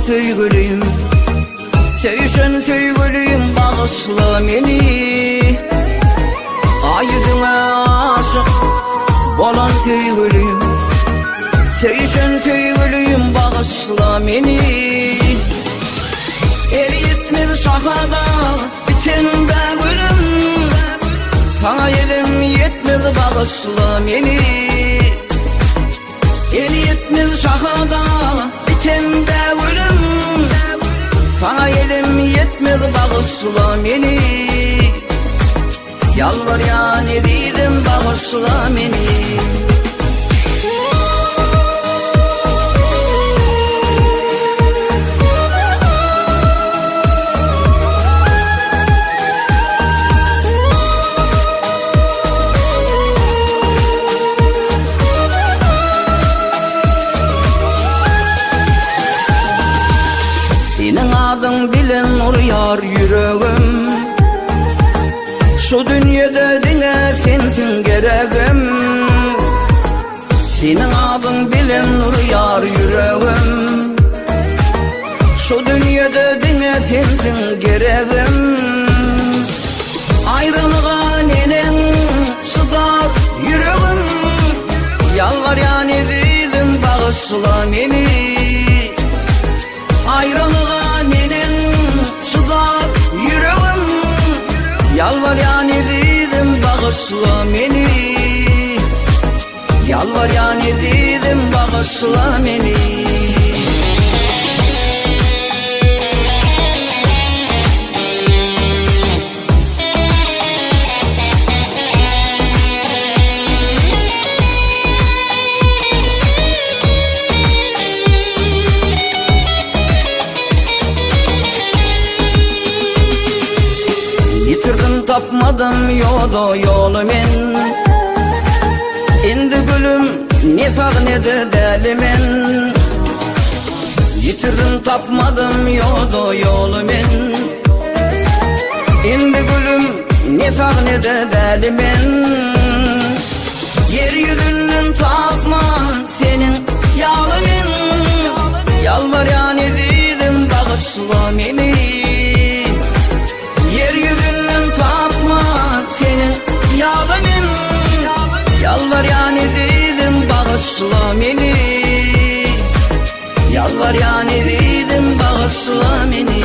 söygülüyüm, sevişen söygülüyüm, bağışla beni. Aydına aşık olan söygülüyüm, sevişen söygülüyüm, bağışla beni. El yetmez şahada biten be gülüm, sana elim yetmez, bağışla beni. El yetmez şahada biten be gülüm, sana elim yetmez, bağışla beni. Yalvar ya ne dedim, bağışla beni. Senin adın bilen nur yar yüreğim, şu dünyada dine sensin gereğim. Senin adın bilen nur yar yüreğim, şu dünyada dine sensin gereğim. Ayrılığa nenen sıdar yüreğim, yalvar ya ne dedim, bağışla beni. Ayrılığa nenen sıdar yüreğim, yalvar ya ne dedim, bağışla beni. Yalvar ya ne dedim, bağışla beni. Yitirdim tapmadım yolu men, endi gülüm ne sağ ne de deli men. Yitirdim tapmadım yolu men, endi gülüm ne sağ ne de deli men. Yeryüzünden tapman senin yağlı men, yalvar ya ne dedim, bağışla beni. Yeryüzünden tapma senin yağımın, yalvar ya ne dedim, bağışla beni. Yalvar ya ne dedim, bağışla beni.